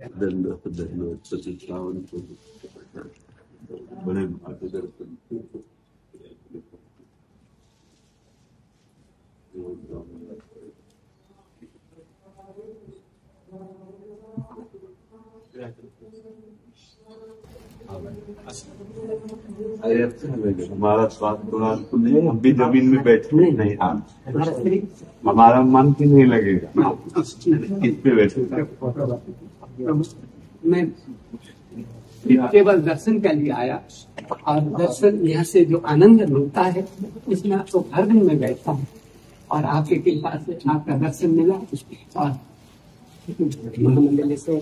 दंडवत दंडवत प्रतिष्ठावन बड़े भाग्य दर्शन अरे अच्छा लगे हमारा स्वास्थ्य थोड़ा नहीं, हम भी जमीन में बैठे नहीं, हमारा मन भी नहीं लगेगा किस पे बैठे। मैं केवल दर्शन के लिए आया और दर्शन यहाँ से जो आनंद मिलता है इसमें आपको घर में मैं बैठता हूँ और आपके कृपा से आपका दर्शन मिला और महामंडल से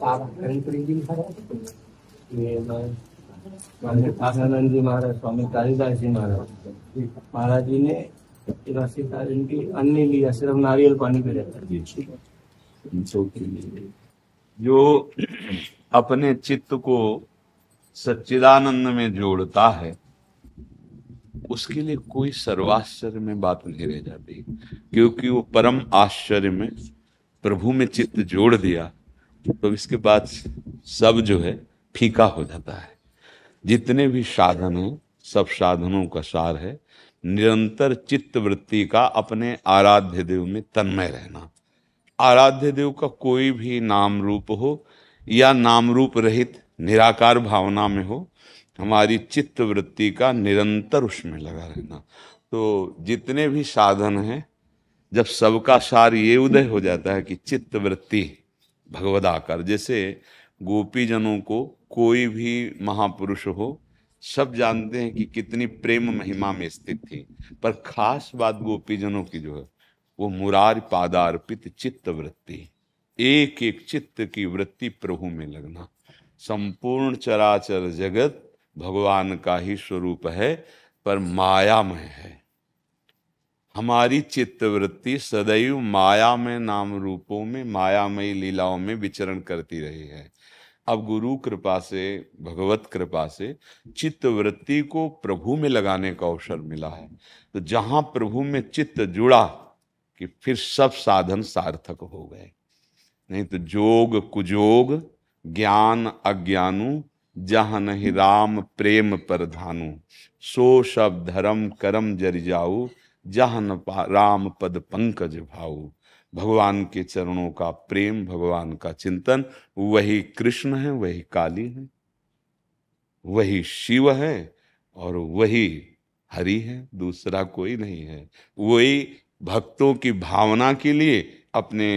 बाबा करणपुरी जी आनंद जी महाराज, स्वामी कालिदास जी महाराज, महाराज जी ने 83 साल इनकी अन्य लिया, सिर्फ नारियल पानी पे रहता है। जो अपने चित्त को सच्चिदानंद में जोड़ता है उसके लिए कोई सर्वाश्चर्य में बात नहीं रह जाती, क्योंकि वो परम आश्चर्य में प्रभु में चित्त जोड़ दिया तो इसके बाद सब जो है फीका हो जाता है। जितने भी साधन हैं सब साधनों का सार है निरंतर चित्त वृत्ति का अपने आराध्य देव में तन्मय रहना। आराध्य देव का कोई भी नाम रूप हो या नाम रूप रहित निराकार भावना में हो, हमारी चित्त वृत्ति का निरंतर उसमें लगा रहना। तो जितने भी साधन हैं जब सबका सार ये उदय हो जाता है कि चित्त वृत्ति भगवदाकार, जैसे गोपी जनों को कोई भी महापुरुष हो सब जानते हैं कि कितनी प्रेम महिमा में स्थित थी, पर खास बात गोपी जनों की जो है वो मुरार पादार्पित चित्त वृत्ति, एक एक चित्त की वृत्ति प्रभु में लगना। संपूर्ण चराचर जगत भगवान का ही स्वरूप है पर मायामय है। हमारी चित्त वृत्ति सदैव मायामय नाम रूपों में मायामयी लीलाओं में विचरण करती रही है। अब गुरु कृपा से भगवत कृपा से चित्त वृत्ति को प्रभु में लगाने का अवसर मिला है, तो जहां प्रभु में चित्त जुड़ा कि फिर सब साधन सार्थक हो गए। नहीं तो जोग कुजोग ज्ञान अज्ञानु जहाँ नहीं राम प्रेम परधानु, सो सब धर्म करम जरि जाऊ जहाँ न राम पद पंकज भाऊ। भगवान के चरणों का प्रेम, भगवान का चिंतन, वही कृष्ण है, वही काली है, वही शिव है और वही हरि है, दूसरा कोई नहीं है। वही भक्तों की भावना के लिए अपने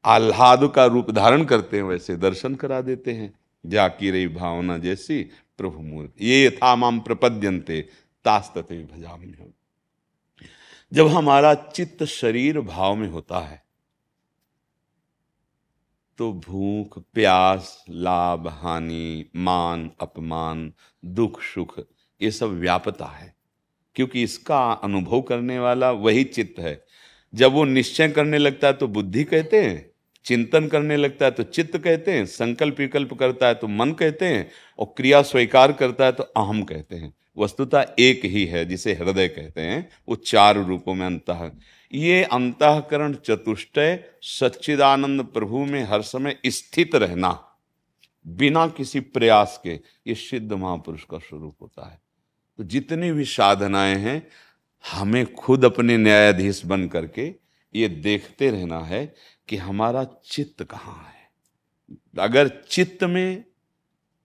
आह्लाद का रूप धारण करते हैं, वैसे दर्शन करा देते हैं। जाकी रही भावना जैसी प्रभु मूर्ति, ये यथा माम प्रपद्यन्ते तास्तते भजामि। जब हमारा चित्त शरीर भाव में होता है तो भूख प्यास लाभ हानि मान अपमान दुख सुख ये सब व्यापता है, क्योंकि इसका अनुभव करने वाला वही चित्त है। जब वो निश्चय करने लगता है तो बुद्धि कहते हैं, चिंतन करने लगता है तो चित्त कहते हैं, संकल्प विकल्प करता है तो मन कहते हैं और क्रिया स्वीकार करता है तो अहम कहते हैं। वस्तुतः एक ही है जिसे हृदय कहते हैं, वो चार रूपों में अंतः। ये अंतःकरण चतुष्टय सच्चिदानंद प्रभु में हर समय स्थित रहना बिना किसी प्रयास के, ये सिद्ध महापुरुष का स्वरूप होता है। तो जितनी भी साधनाएं हैं हमें खुद अपने न्यायाधीश बन करके ये देखते रहना है कि हमारा चित्त कहाँ है। अगर चित्त में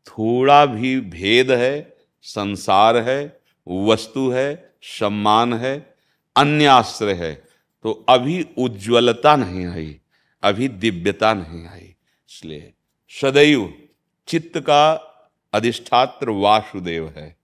थोड़ा भी भेद है, संसार है, वस्तु है, सम्मान है, अन्य आश्रय है, तो अभी उज्ज्वलता नहीं आई, अभी दिव्यता नहीं आई। इसलिए सदैव चित्त का अधिष्ठात्र वासुदेव है,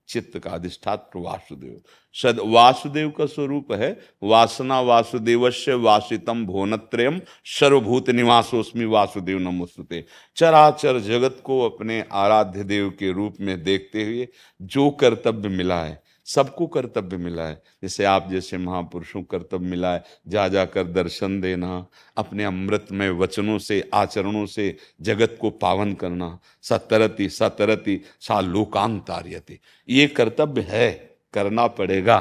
चित्त का अधिष्ठात्र वासुदेव। सद वासुदेव का स्वरूप है वासना वासुदेवस्य वासितम भुवनत्रयम् सर्वभूत निवासोस्मि वासुदेव नमोस्तुते। चराचर जगत को अपने आराध्य देव के रूप में देखते हुए जो कर्तव्य मिला है, सबको कर्तव्य मिला है। जैसे आप जैसे महापुरुषों को कर्तव्य मिला है जा जाकर दर्शन देना, अपने अमृतमय वचनों से आचरणों से जगत को पावन करना। सतरति सतरति सा लोकांतार्यति, ये कर्तव्य है, करना पड़ेगा।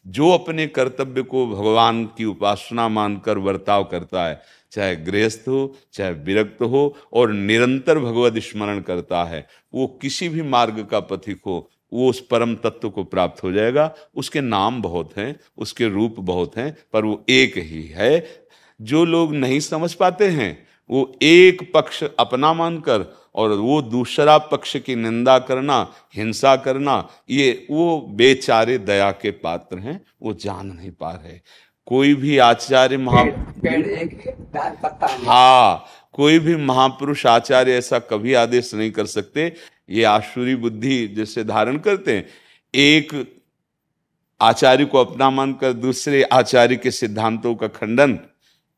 जो अपने कर्तव्य को भगवान की उपासना मानकर बर्ताव करता है, चाहे गृहस्थ हो चाहे विरक्त हो, और निरंतर भगवद स्मरण करता है, वो किसी भी मार्ग का पथिक हो, वो उस परम तत्व को प्राप्त हो जाएगा। उसके नाम बहुत हैं, उसके रूप बहुत हैं, पर वो एक ही है। जो लोग नहीं समझ पाते हैं वो एक पक्ष अपना मानकर और वो दूसरा पक्ष की निंदा करना, हिंसा करना, ये वो बेचारे दया के पात्र हैं, वो जान नहीं पा रहे। कोई भी आचार्य पेड़ एक दाल पत्ता नहीं। हाँ, कोई भी महापुरुष आचार्य ऐसा कभी आदेश नहीं कर सकते। ये आसुरी बुद्धि जैसे धारण करते हैं, एक आचार्य को अपना मानकर दूसरे आचार्य के सिद्धांतों का खंडन,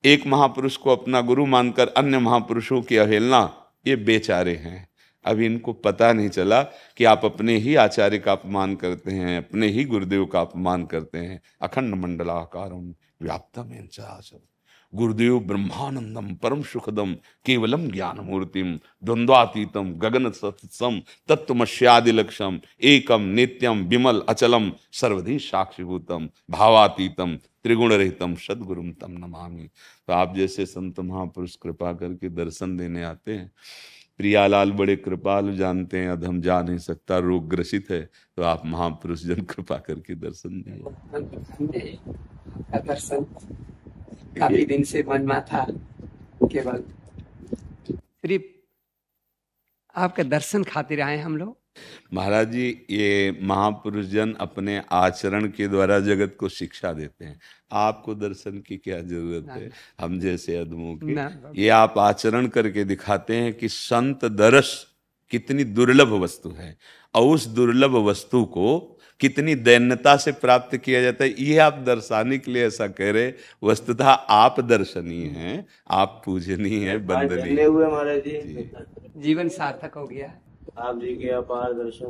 एक महापुरुष को अपना गुरु मानकर अन्य महापुरुषों की अवहेलना, ये बेचारे हैं। अभी इनको पता नहीं चला कि आप अपने ही आचार्य का अपमान करते हैं, अपने ही गुरुदेव का अपमान करते हैं। अखंड मंडलाकारं व्याप्तम येन चराचरम्, गुरुदेव ब्रह्मानंदम परम सुखदम केवलम ज्ञान मूर्तिम द्वंद्वातीतम गगन सत्सम तत्वमस्यादि लक्ष्यम एकम नित्यम विमल अचलम सर्वधि साक्षिभूतम भावातीतम त्रिगुण रहितम सद्गुरुम तम नमामि। तो आप जैसे संत महापुरुष कृपा करके दर्शन देने आते हैं। प्रियालाल बड़े कृपालु, जानते हैं अधम जा नहीं सकता, रोग ग्रसित है, तो आप महापुरुष जन कृपा करके दर्शन दिए। दर्शन काफी दिन से मन में था, केवल सिर्फ आपके दर्शन खातिर आए हम लोग। महाराज जी, ये महापुरुष जन अपने आचरण के द्वारा जगत को शिक्षा देते हैं। आपको दर्शन की क्या जरूरत है, हम जैसे अधमों की। ये आप आचरण करके दिखाते हैं कि संत दर्श कितनी दुर्लभ वस्तु है, और उस दुर्लभ वस्तु को कितनी दैन्यता से प्राप्त किया जाता है, ये आप दर्शाने के लिए ऐसा कह रहे। वस्तुतः आप दर्शनीय हैं, आप पूजनीय हैं, वंदनीय हुए महाराज जी, जीवन सार्थक हो गया। आप जी के अपार दर्शन